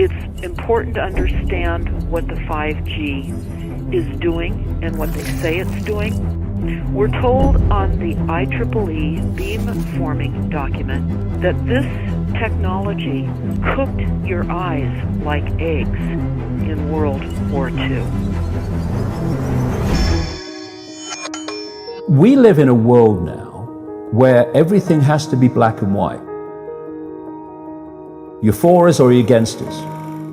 It's important to understand what the 5G is doing and what they say it's doing. We're told on the IEEE beamforming document that this technology cooked your eyes like eggs in World War II. We live in a world now where everything has to be black and white. You're for us or you're against us.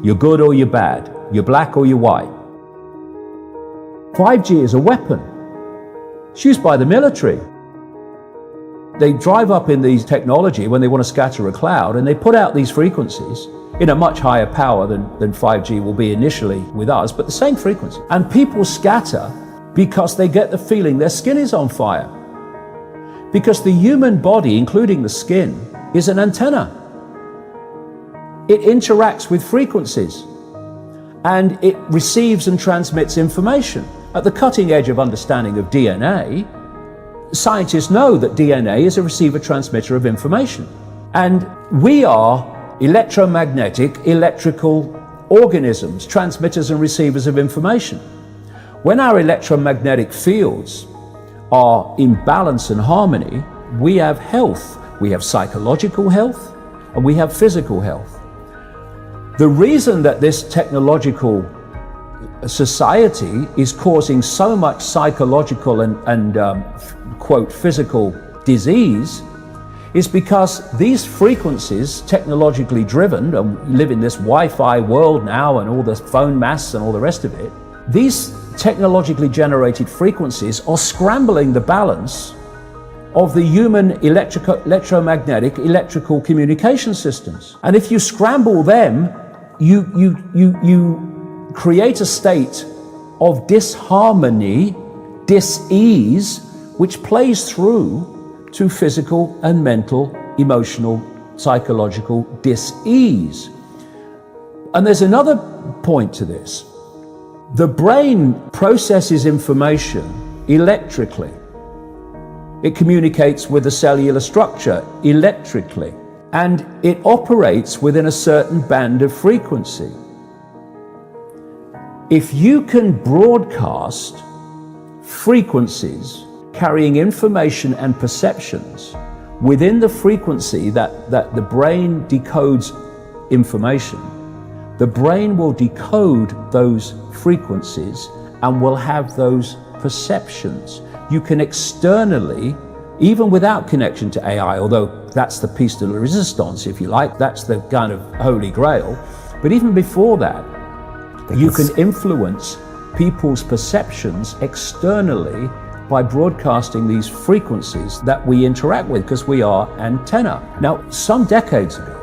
You're good or you're bad. You're black or you're white. 5G is a weapon. It's used by the military. They drive up in these technology when they want to scatter a cloud, and they put out these frequencies in a much higher power than 5G will be initially with us, but the same frequency. And people scatter because they get the feeling their skin is on fire. Because the human body, including the skin, is an antenna. It interacts with frequencies and it receives and transmits information. At the cutting edge of understanding of DNA, scientists know that DNA is a receiver-transmitter of information. And we are electromagnetic, electrical organisms, transmitters and receivers of information. When our electromagnetic fields are in balance and harmony, we have health. We have psychological health and we have physical health. The reason that this technological society is causing so much psychological and quote, physical disease is because these frequencies, technologically driven, and we live in this Wi-Fi world now and all the phone masts and all the rest of it, these technologically generated frequencies are scrambling the balance of the human electromagnetic electrical communication systems. And if you scramble them, you create a state of disharmony, dis-ease, which plays through to physical and mental, emotional, psychological dis-ease. And there's another point to this. The brain processes information electrically. It communicates with the cellular structure electrically, and it operates within a certain band of frequency. If you can broadcast frequencies carrying information and perceptions within the frequency that the brain decodes information, the brain will decode those frequencies and will have those perceptions. You can externally, even without connection to AI, although that's the piece de la resistance, if you like, that's the kind of holy grail, but even before that, you can influence people's perceptions externally by broadcasting these frequencies that we interact with, because we are antenna. Now, some decades ago,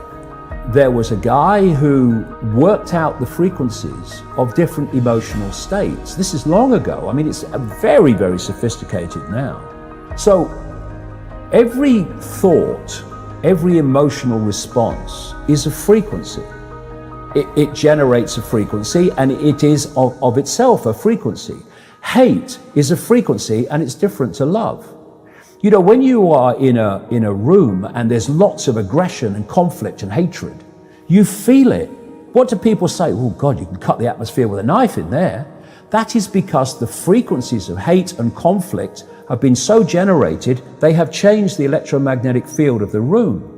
there was a guy who worked out the frequencies of different emotional states. This is long ago. I mean, it's very, very sophisticated now. So every thought, every emotional response is a frequency. It generates a frequency, and it is of itself a frequency. Hate is a frequency, and it's different to love. You know, when you are in a room and there's lots of aggression and conflict and hatred, you feel it. What do people say? Oh God, you can cut the atmosphere with a knife in there. That is because the frequencies of hate and conflict have been so generated, they have changed the electromagnetic field of the room.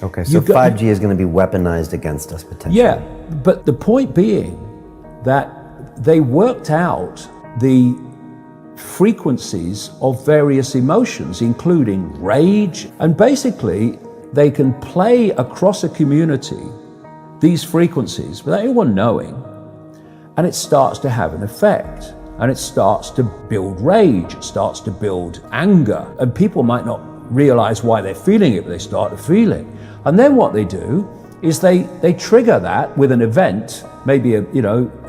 Okay, so 5G is going to be weaponized against us potentially. Yeah, but the point being that they worked out the frequencies of various emotions, including rage, and basically they can play across a community these frequencies without anyone knowing, and it starts to have an effect, and it starts to build rage, it starts to build anger, and people might not realize why they're feeling it, but they start to feel it. And then what they do is they trigger that with an event. Maybe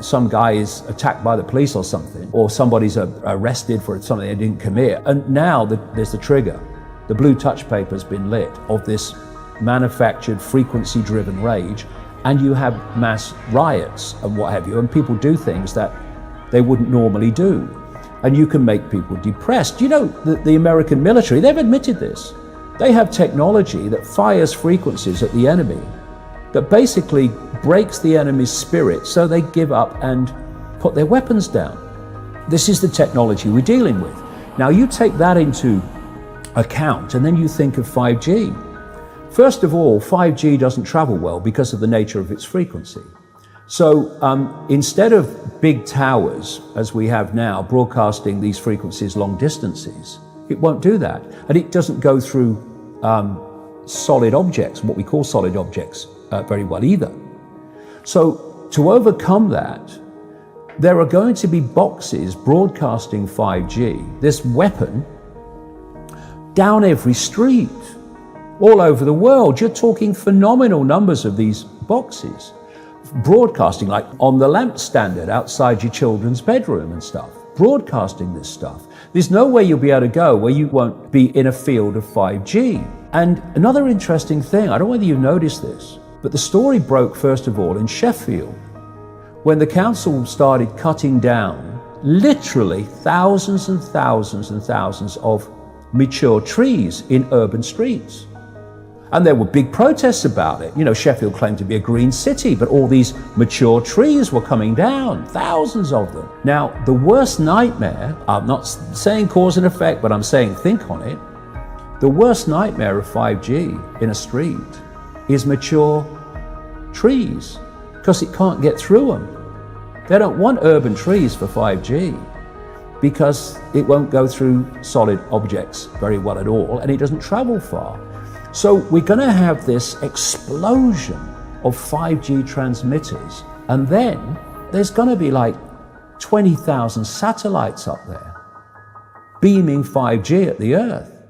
some guy is attacked by the police or something, or somebody's arrested for something they didn't commit, and now there's the trigger. The blue touch paper's been lit of this manufactured frequency-driven rage, and you have mass riots and what have you, and people do things that they wouldn't normally do, and you can make people depressed. You know, the American military, they've admitted this. They have technology that fires frequencies at the enemy that basically breaks the enemy's spirit so they give up and put their weapons down. This is the technology we're dealing with. Now you take that into account and then you think of 5G. First of all, 5G doesn't travel well because of the nature of its frequency. So instead of big towers, as we have now, broadcasting these frequencies long distances, it won't do that. And it doesn't go through solid objects, what we call solid objects, very well either. So to overcome that, there are going to be boxes broadcasting 5G, this weapon, down every street, all over the world. You're talking phenomenal numbers of these boxes, broadcasting like on the lamp standard outside your children's bedroom and stuff, broadcasting this stuff. There's nowhere you'll be able to go where you won't be in a field of 5G. And another interesting thing, I don't know whether you've noticed this, but the story broke first of all in Sheffield, when the council started cutting down literally thousands and thousands and thousands of mature trees in urban streets. And there were big protests about it. You know, Sheffield claimed to be a green city, but all these mature trees were coming down, thousands of them. Now, the worst nightmare, I'm not saying cause and effect, but I'm saying think on it. The worst nightmare of 5G in a street is mature trees, because it can't get through them. They don't want urban trees for 5G because it won't go through solid objects very well at all, and it doesn't travel far. So we're going to have this explosion of 5G transmitters, and then there's going to be like 20,000 satellites up there beaming 5G at the Earth.